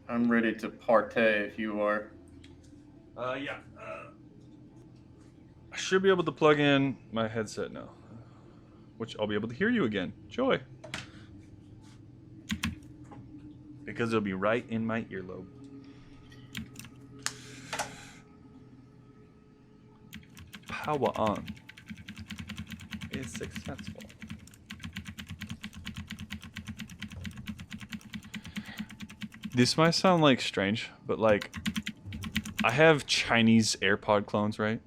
I'm ready to partay if you are. Yeah. I should be able to plug in my headset now, which I'll be able to hear you again. Joy. Because it'll be right in my earlobe. Power on is successful. This might sound like strange, but like I have Chinese AirPod clones, right?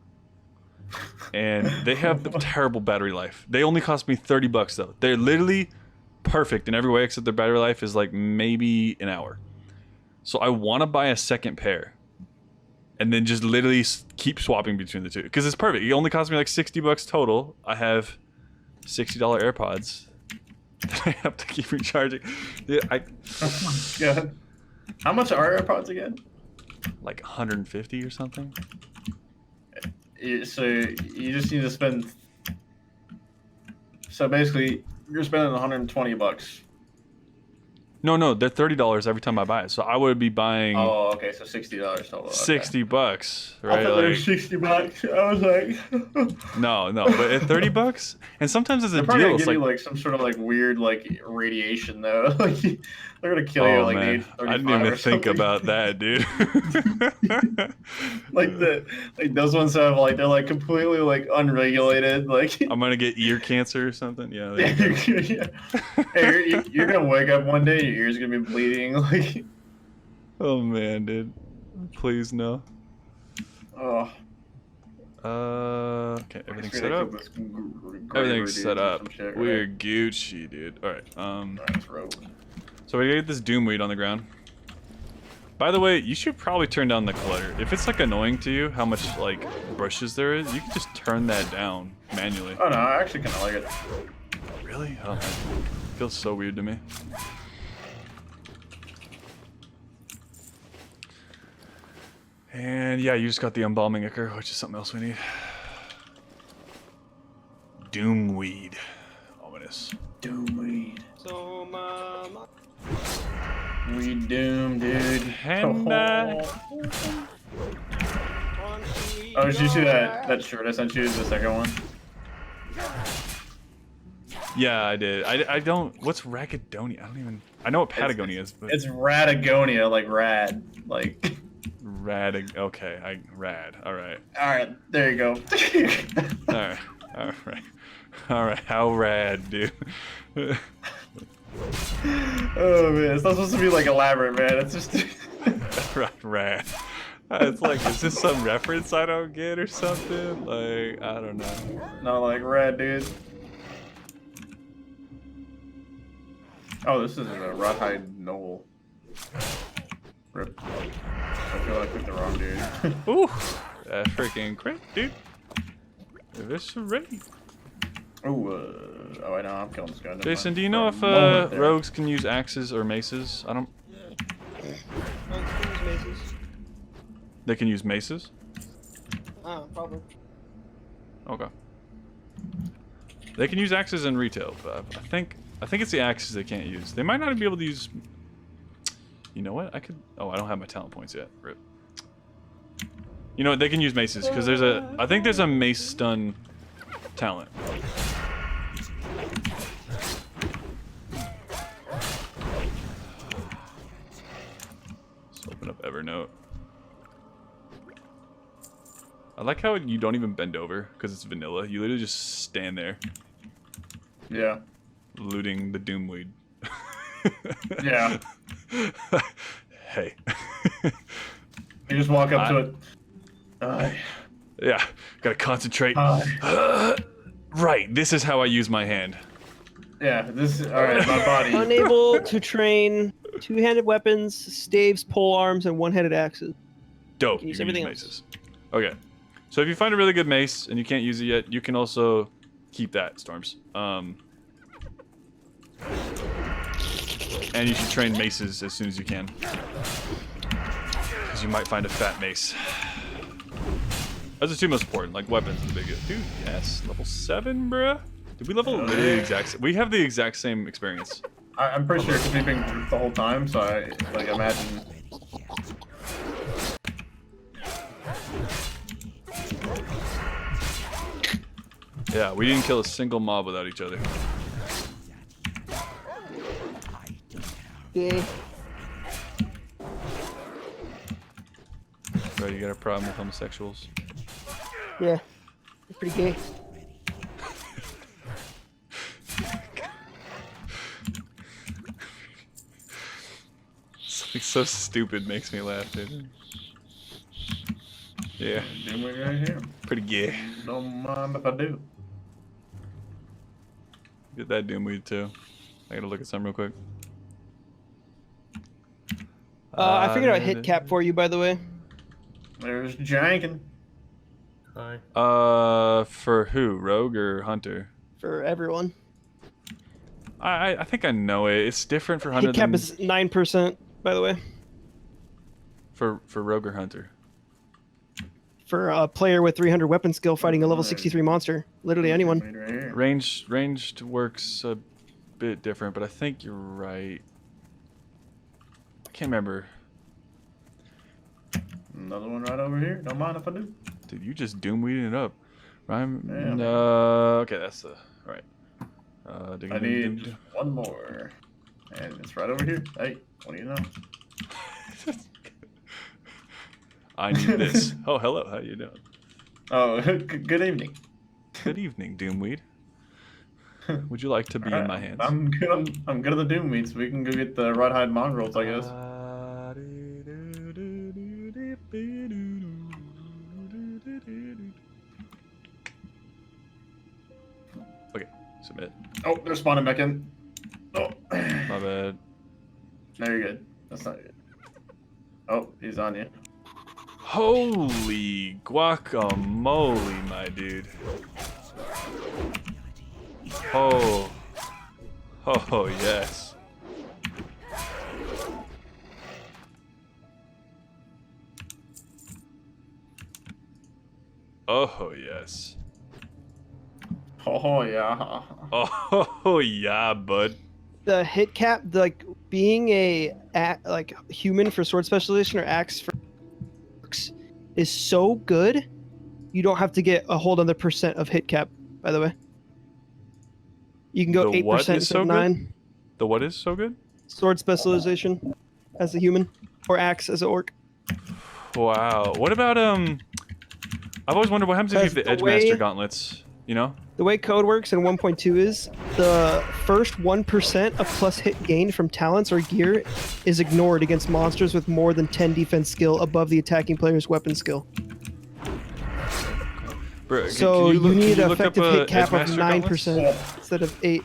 And they have the terrible battery life. They only cost me $30 though. They're literally perfect in every way except their battery life is like maybe an hour. So I want to buy a second pair and then just literally keep swapping between the two because it's perfect. It only cost me like $60 total. I have $60 AirPods that I have to keep recharging. Yeah, Oh my god. How much are AirPods again? like 150 or something. So you just need to spend. So basically, you're spending $120. No, they're $30 every time I buy it. So I would be buying. Oh, okay, so $60 total. Okay. $60, right? I thought they were $60. I was like, no, but at $30, and sometimes it's a they're probably deal. gonna It's give like, you like some sort of like weird like radiation though. Like they're gonna kill you oh like man, age 35 I didn't even or think something. about that, dude. like those ones have like they're like completely like unregulated. Like I'm gonna get ear cancer or something. Yeah. There yeah, you go. yeah. Hey, you're gonna wake up one day, your ears gonna be bleeding. Like Oh man, dude. Please no. oh. Okay, everything's set up. Everything's set up. Shit, We're right? Gucci, dude. All right. Let's roll. So we get this doomweed on the ground. By the way, you should probably turn down the clutter. If it's like annoying to you how much like bushes there is, you can just turn that down manually. Oh no, I actually kind of like it. Really? Oh, man. It feels so weird to me. And yeah, you just got the embalming ichor, which is something else we need. Doomweed. Ominous. Doomweed. So, We doom, dude. And, Oh, did you see that shirt I sent you? The second one? yeah, I did. I don't... What's Ragadonia? I don't even... I know what Patagonia is, but... It's Radagonia, like rad. Like... Okay, rad. Alright. Alright, there you go. Alright. Alright, how rad, dude. Oh man, it's not supposed to be like elaborate, man. It's just... Rad. It's like, is this some reference I don't get or something? Like, I don't know. Not like rad, dude. Oh, this is a Rawhide Knoll. Rip. I feel like I picked the wrong dude. Ooh, that freaking crit, dude. Eviscerate. Oh, I know, I'm killing this guy. Never Jason, mind. do you know For a if moment there. rogues can use axes or maces? I don't. They can use maces? Oh, probably. Okay. They can use axes in retail, but I think it's the axes they can't use. They might not be able to use. You know what? I could. Oh, I don't have my talent points yet. Rip. You know what? They can use maces because there's a. I think there's a mace stun talent. Let's open up Evernote. I like how you don't even bend over because it's vanilla. You literally just stand there. Yeah. Looting the doomweed. Yeah. Hey. You just walk up to it. Yeah, gotta concentrate. Hi. Right, this is how I use my hand. Yeah, this is... Alright, my body. Unable to train two-handed weapons, staves, pole arms, and one-handed axes. Dope. Can use You can use everything maces. Okay. So if you find a really good mace and you can't use it yet, you can also keep that, Storms. And you should train maces as soon as you can. Because you might find a fat mace. That's the two most important, like weapons are the biggest. Dude, yes, level 7, bruh. Did we level literally the exact? We have the exact same experience. I'm pretty sure it's sleeping the whole time, so I like imagine Yeah, we didn't kill a single mob without each other. Yeah. Bro, you got a problem with homosexuals? Yeah. They're pretty gay. Something so stupid makes me laugh, dude. Yeah, Doomweed right here. pretty gay. Don't mind if I do. Get that Doomweed too. I gotta look at some real quick. I figured out hit cap for you, by the way. There's Jankin. Hi. For who? Rogue or Hunter? For everyone. I think I know it. It's different for Hunter Hit cap than is 9%, by the way. for Rogue or Hunter. For a player with 300 weapon skill fighting a level 63 monster. Literally anyone. Right here. Ranged works a bit different, but I think you're right. I can't remember. Another one right over here. Don't mind if I do. Dude, you just doom-weeding it up. Rhyme. Yeah. Okay, that's the right. I need just one more. And it's right over here. Hey, what do you know? I need this. Oh, hello. How you doing? Oh, good evening. Good evening, Doomweed. Would you like to be in my hands? I'm good at the Doom meats. We can go get the rawhide mongrels, I guess. Okay, submit. Oh, they're spawning back in. Oh, My bad. no, you're good. That's not good. Oh, he's on you. Holy guacamole, my dude. Oh. Oh, yes. Oh, yes. Oh, yeah. Oh, yeah, bud. The hit cap, like being like human for sword specialization or axe for orcs is so good. You don't have to get a whole other percent of hit cap, by the way. You can go The what 8% is instead so of good? 9. The what is so good? Sword specialization as a human or axe as an orc. Wow. What about I've always wondered what happens if you have the Because the Edgemaster way- gauntlets, you know? The way code works in 1.2 is the first 1% of plus hit gained from talents or gear is ignored against monsters with more than 10 defense skill above the attacking player's weapon skill. Bro, So you need can an look up effective a hit cap of Edgemaster 9% instead of 8.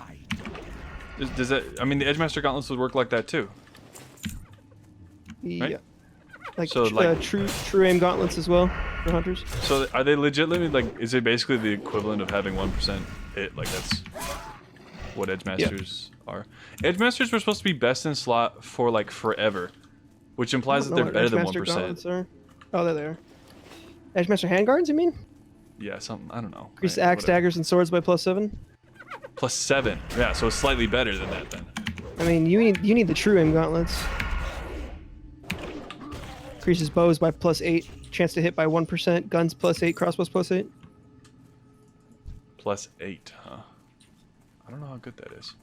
Does that? I mean, the Edgemaster gauntlets would work like that too. Yeah. Like, So, like- true aim gauntlets as well for hunters. So are they legitimately like? Is it basically the equivalent of having 1% hit? Like that's what Edgemasters are. Edgemasters were supposed to be best in slot for like forever, which implies that they're better than 1%. Oh, there they are. Edgemaster handguards, you mean? Yeah, something. I don't know. Increase Right, axe, whatever. daggers, and swords by +7. +7. Yeah, so it's slightly better than that then. I mean, you need the true aim gauntlets. Increases bows by +8. Chance to hit by 1%. Guns +8. Crossbows +8. +8, huh? I don't know how good that is.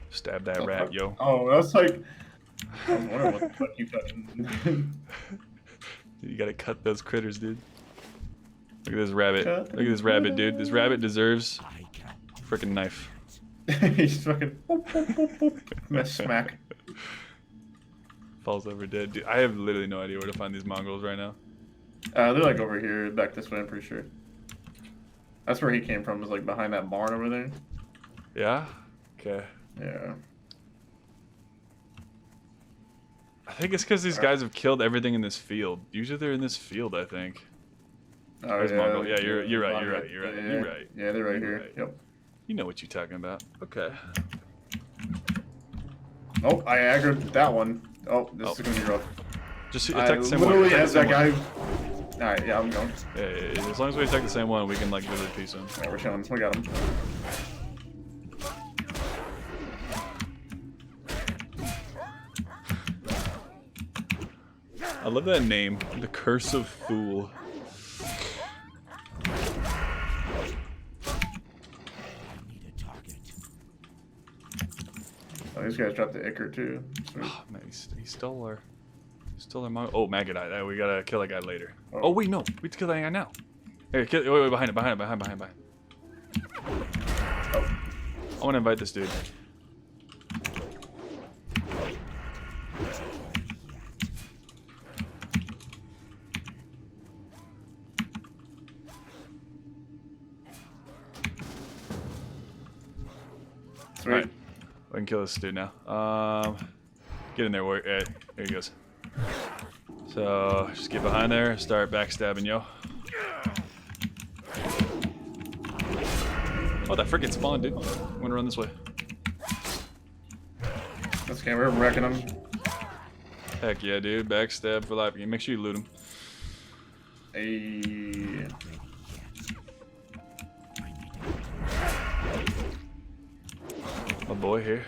Stab that rat, yo. Oh, that's like. I was wondering what the fuck you fucking. You gotta cut those critters, dude. Look at this rabbit. Cut Look at this rabbit, dude. This rabbit deserves a freaking knife. He's fucking. Boop, boop, boop, boop. Smack. Falls over dead. Dude, I have literally no idea where to find these mongrels right now. They're like over here, back this way, I'm pretty sure. That's where he came from, was like behind that barn over there. Yeah? Okay. Yeah. I think it's because these guys have killed everything in this field. Usually they're in this field, I think. Oh, There's yeah. Mongol. Yeah, you're right, you're right, Yeah, you're right, yeah. you're right. Yeah, they're right You're here. right. Yep. You know what you're talking about. Okay. Oh, I aggroed that one. Oh, this Oh. is gonna be rough. Just I attack the same one. literally Attack the as same that one. guy. Alright, yeah, I'm going. Yeah. As long as we attack the same one, we can like literally piece him. Alright, we're chilling. We got him. love that name. The Curse of Fool. Oh, these guys dropped the Ichor too. Sweet. Oh, man, he stole our Mago. Oh, Magadite. We gotta kill that guy later. Oh, wait, no. We have to kill that guy now. Hey, wait, behind it. Oh. I want to invite this dude. Sweet. Alright. We can kill this dude now. Get in there, warrior. Yeah, there he goes. So, just get behind there, start backstabbing, yo. Oh, that frickin' spawned, dude. I'm gonna run this way. This game, we're wrecking them. Heck yeah, dude. Backstab for life. Make sure you loot him. Hey. My boy here.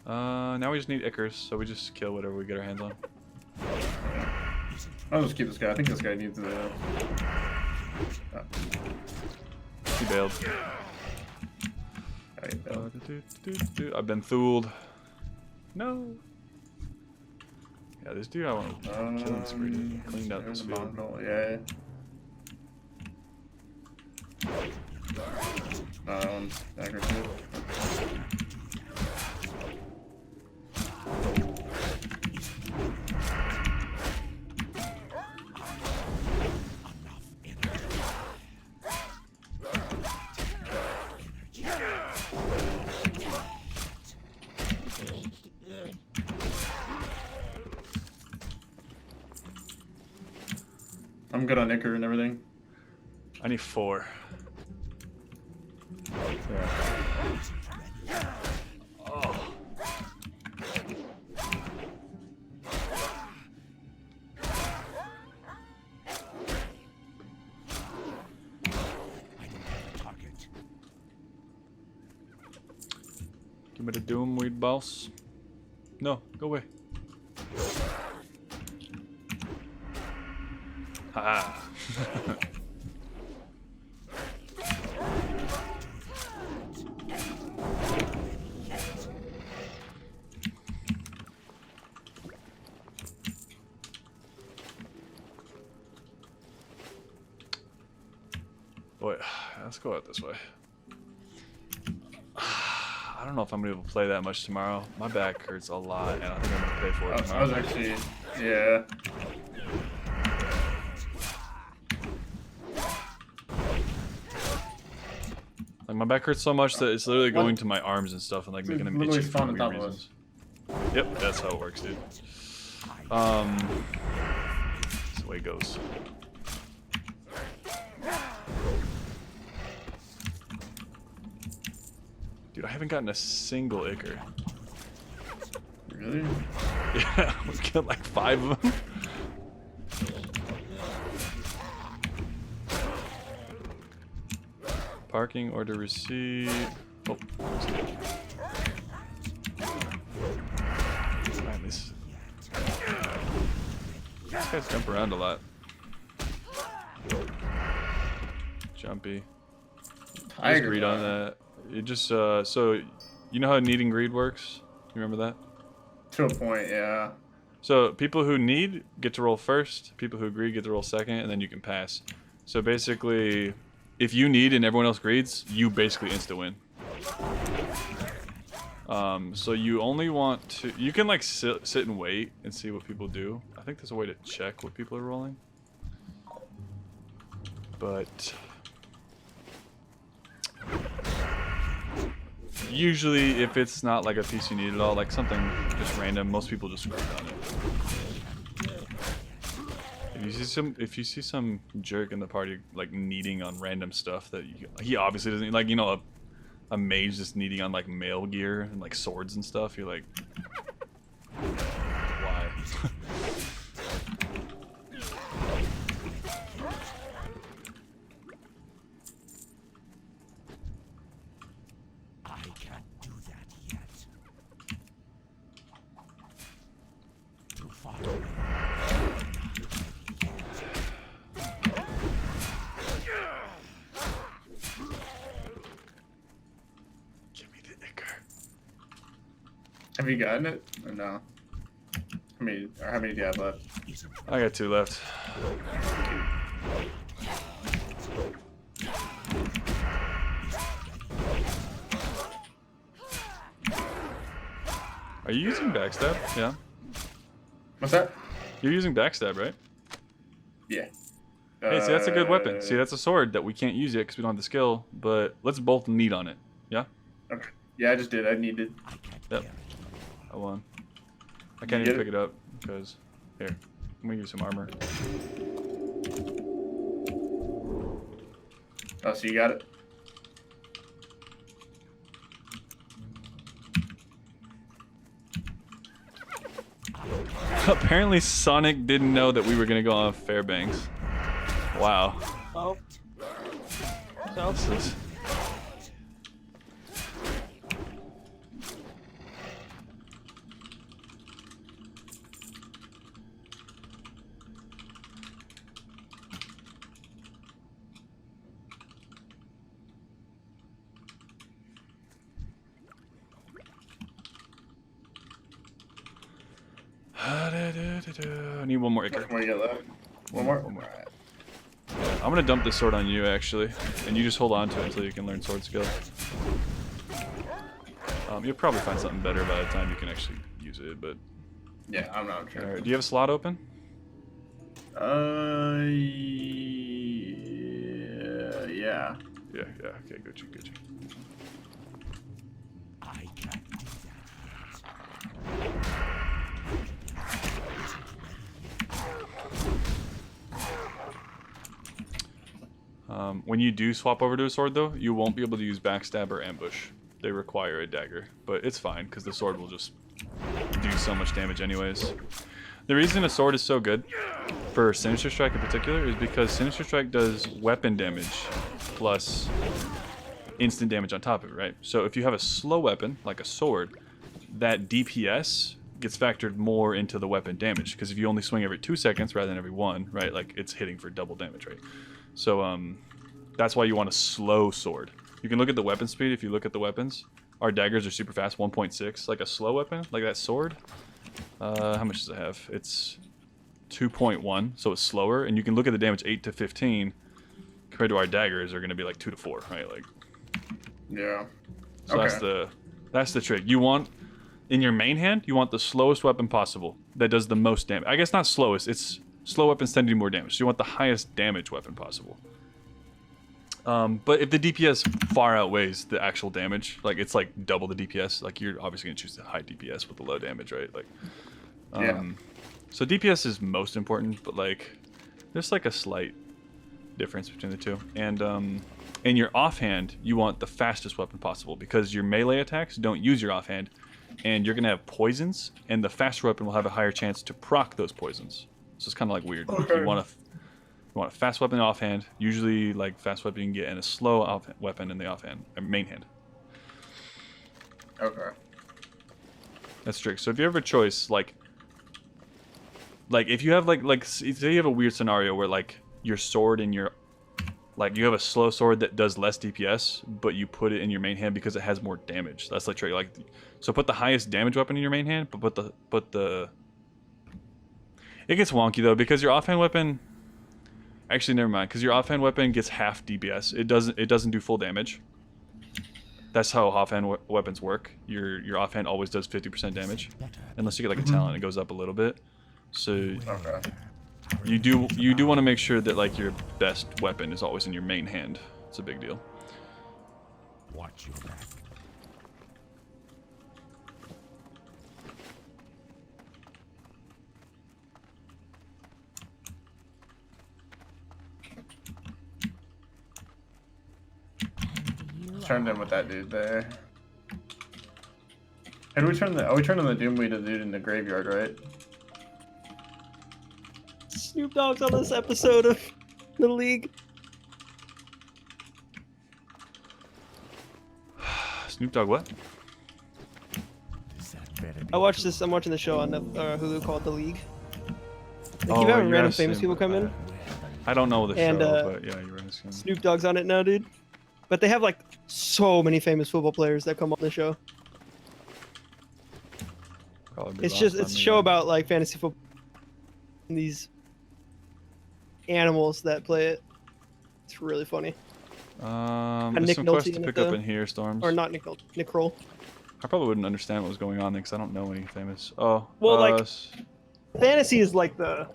Now we just need Ichors, so we just kill whatever we get our hands on. I'll just keep this guy. I think this guy needs the. He bailed. I've been fooled. No. Yeah, this dude I want to kill this dude. Cleaned out this field. Yeah. Aggressive. I'm good on Ichor and everything. I need 4. Yeah. Oh. Give me the doom weed, boss. No, go away. Ha. Boy, let's go out this way. I don't know if I'm gonna be able to play that much tomorrow. My back hurts a lot, and I think I'm gonna pay for it tomorrow. I was actually, yeah. Like my back hurts so much that it's literally going to my arms and stuff, and like making them itchy for on no top weird of reasons. Yep, that's how it works, dude. That's the way it goes. Dude, I haven't gotten a single Ichor. Really? Yeah, we killed like 5 of them. Parking order receipt. Oh, man, this guys jump around a lot. Jumpy. Just greed on that. It just so you know how need and greed works? You remember that? To a point, yeah. So people who need get to roll first, people who greed get to roll second, and then you can pass. So basically, if you need and everyone else greeds, you basically insta win. So you only want to, you can like sit and wait and see what people do. I think there's a way to check what people are rolling. But usually if it's not like a piece you need at all, like something just random, most people just greed on it. If you see some jerk in the party like needing on random stuff that he obviously doesn't, like, you know, a mage just needing on like mail gear and like swords and stuff, you're like, why? Have you gotten it? Or no? How many do you have left? I got 2 left. Are you using backstab? Yeah. What's that? You're using backstab, right? Yeah. Hey, see, that's a good weapon. See, that's a sword that we can't use yet because we don't have the skill, but let's both need on it. Yeah? Okay. Yeah, I just did. I needed. Yep. I won. I can't even pick it up because... Here. I'm gonna use some armor. Oh, so you got it? Apparently Sonic didn't know that we were gonna go on Fairbanks. Wow. Oh. So? This is... I need one more acre. What more you got left? One more? One more. I'm gonna dump this sword on you actually, and you just hold on to it until you can learn sword skill. You'll probably find something better by the time you can actually use it, but... Yeah, I'm not sure. Alright, do you have a slot open? Yeah. Yeah, okay, good you. When you do swap over to a sword though, you won't be able to use backstab or ambush. They require a dagger, but it's fine because the sword will just do so much damage anyways. The reason a sword is so good for Sinister Strike in particular is because Sinister Strike does weapon damage plus instant damage on top of it, right? So if you have a slow weapon, like a sword, that DPS gets factored more into the weapon damage, because if you only swing every 2 seconds rather than every 1, right, like it's hitting for double damage, right? So that's why you want a slow sword. You can look at the weapon speed. If you look at the weapons, our daggers are super fast, 1.6. Like a slow weapon, like that sword, how much does it have? It's 2.1, so it's slower, and you can look at the damage 8 to 15 compared to our daggers are going to be like 2 to 4, right? Like, Yeah. so that's the trick. You want, in your main hand, you want the slowest weapon possible that does the most damage. I guess not slowest, it's slow weapons tend to do more damage. So you want the highest damage weapon possible. But if the DPS far outweighs the actual damage, like it's like double the DPS, like you're obviously gonna choose the high DPS with the low damage, right? Like, so DPS is most important, but like there's like a slight difference between the two. And in your offhand, you want the fastest weapon possible because your melee attacks don't use your offhand, and you're gonna have poisons, and the faster weapon will have a higher chance to proc those poisons. So it's kind of like weird. Okay. You want a fast weapon in offhand. Usually, like fast weapon you can get, and a slow weapon in the offhand, main hand. Okay. That's trick. So if you have a choice, like if you have like say you have a weird scenario where like your sword and your you have a slow sword that does less DPS, but you put it in your main hand because it has more damage. That's like trick. Like, so put the highest damage weapon in your main hand, but put the it gets wonky though because your offhand weapon. Actually, never mind, because your offhand weapon gets half DPS. It doesn't do full damage. That's how offhand weapons work. Your offhand always does 50% damage, unless you get like a talent, it goes up a little bit. So you do want to make sure that like your best weapon is always in your main hand. It's a big deal. Watch your back. Turned in with that dude there. Hey, we turned the Doom Weed dude in the graveyard, right? Snoop Dogg's on this episode of the League. Snoop Dogg what? I watched this. I'm watching the show on Hulu called The League. They Oh, keep having random yes, famous and, people come in. I don't know the And, show, but yeah, you're right. Snoop Dogg's on it now, dude. But they have like so many famous football players that come on the show. Probably be It's lost just on it's a me, show yeah. about like fantasy football and these animals that play it. It's really funny. There's Nick some Nolte quests to in it, pick up though. in here, Storms. Or not Nick Nolte, Nick Kroll. I probably wouldn't understand what was going on there because I don't know any famous. Oh, Well, like fantasy is like the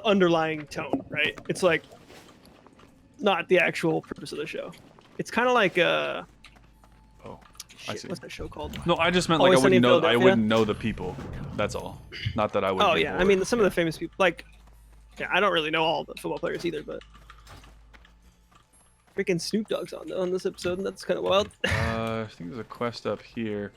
underlying tone, right? It's like not the actual purpose of the show. It's kind of like oh, I shit, see. what's that show called? No, I just meant Always like I Sunny in wouldn't know. I Philadelphia? wouldn't know the people. That's all. Not that I would. Oh get yeah, I bored. mean some of the famous people. Like, yeah, I don't really know all the football players either, but freaking Snoop Dogg's on this episode, and that's kind of wild. I think there's a quest up here.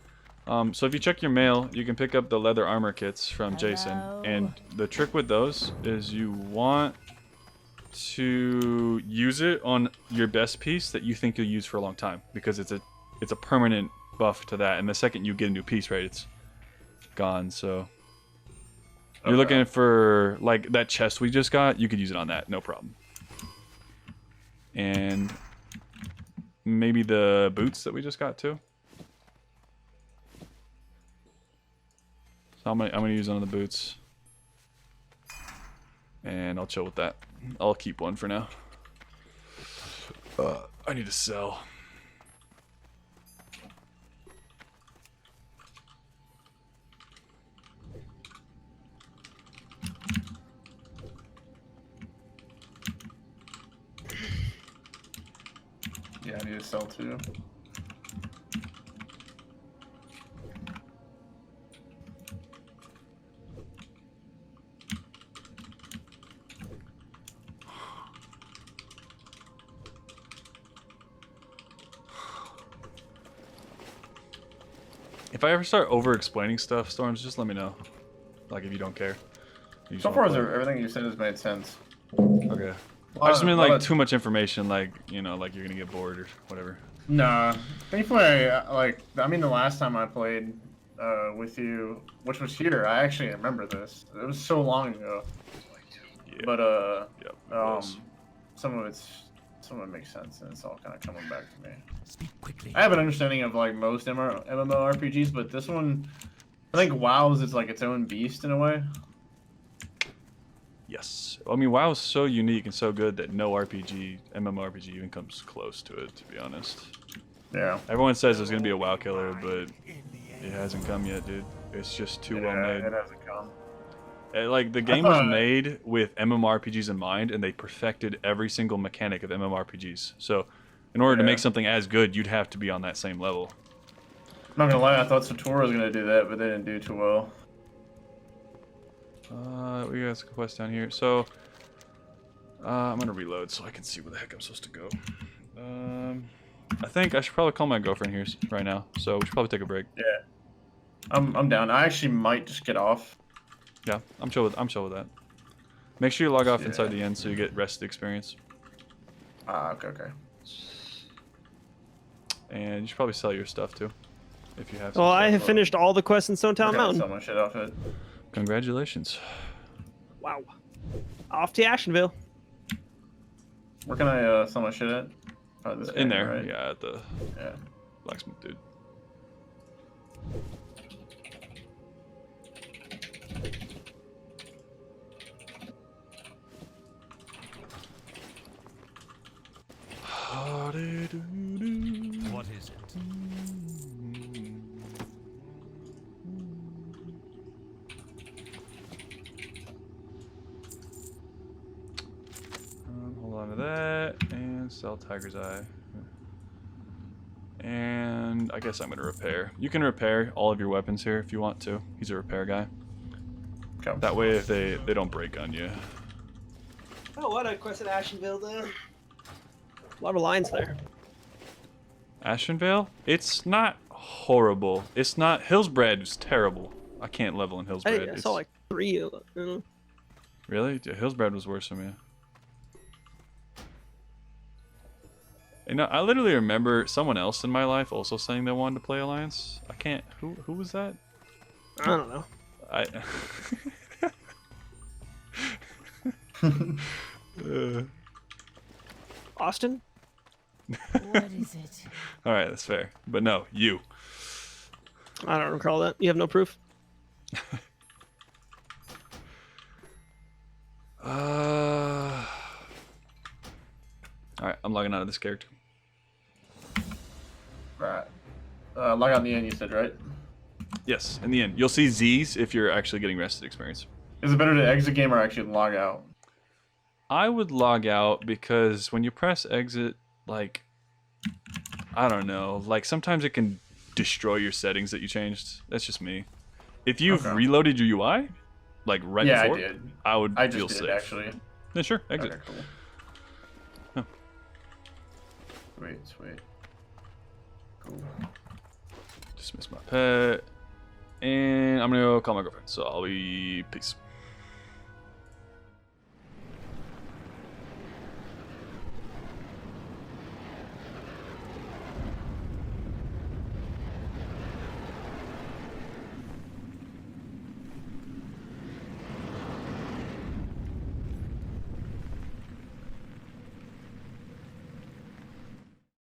So if you check your mail, you can pick up the leather armor kits from Jason. And the trick with those is you want to use it on your best piece that you think you'll use for a long time, because it's a permanent buff to that. And the second you get a new piece, right, it's gone. So you're looking for like that chest we just got. You could use it on that, no problem. And maybe the boots that we just got too. So I'm gonna use one of the boots, and I'll chill with that. I'll keep one for now. I need to sell. Yeah, I need to sell too. If I ever start over-explaining stuff, Storms, just let me know. Like if you don't care. You just So wanna far, play. everything you said has made sense. Okay. I just mean like too much information, like you know, like you're gonna get bored or whatever. Nah. Thankfully, I mean, the last time I played with you, which was here, I actually remember this. It was so long ago. Yeah. But Yep, it was. some of it makes sense, and it's all kind of coming back to me. Speak quickly. I have an understanding of like most MMORPGs, but this one, I think WoW's is like its own beast in a way. Yes. I mean, WoW is so unique and so good that no MMORPG even comes close to it, to be honest. Yeah. Everyone says there's gonna be a WoW killer, but it hasn't come yet, dude. It's just too well made. It hasn't come. Like the game was made with MMORPGs in mind, and they perfected every single mechanic of MMORPGs. So, in order to make something as good, you'd have to be on that same level. I'm not gonna lie, I thought Sator was gonna do that, but they didn't do too well. We got a quest down here. So, I'm gonna reload so I can see where the heck I'm supposed to go. I think I should probably call my girlfriend here right now. So we should probably take a break. Yeah. I'm down. I actually might just get off. Yeah, I'm chill with that. Make sure you log off inside the end so you get rest experience. Okay. And you should probably sell your stuff too, if you have. Well, I have finished all the quests in Stone Town Mountain. Sell my shit off it. Congratulations. Wow. Off to Ashenville. Where can I sell my shit at? Oh, this In guy, there, right? yeah, at the Yeah. blacksmith dude. What is it? Hold on to that and sell Tiger's Eye. And I guess I'm gonna repair. You can repair all of your weapons here if you want to. He's a repair guy. Okay. That way, if they don't break on you. Oh, what a quest at Ashenville there. A lot of lines there. Ashenvale? It's not horrible. It's not. Hillsbred is terrible. I can't level in Hillsbred. I saw like 3 of them. Really? Yeah, Hillsbred was worse for me. You know, I literally remember someone else in my life also saying they wanted to play Alliance. I can't. Who was that? I don't know. Austin? What is it? All right, that's fair. But no, you. I don't recall that. You have no proof? Alright, I'm logging out of this character. Right. Log out in the end, you said, right? Yes, in the end. You'll see Z's if you're actually getting rested experience. Is it better to exit game or actually log out? I would log out because when you press exit, like, I don't know, like sometimes it can destroy your settings that you changed. That's just me. If you've reloaded your UI, like right before, I did. I would I feel just did safe. actually. Yeah, sure, exit. Okay, cool. Huh. Sweet. Cool. Dismiss my pet. And I'm gonna go call my girlfriend, so I'll be peace.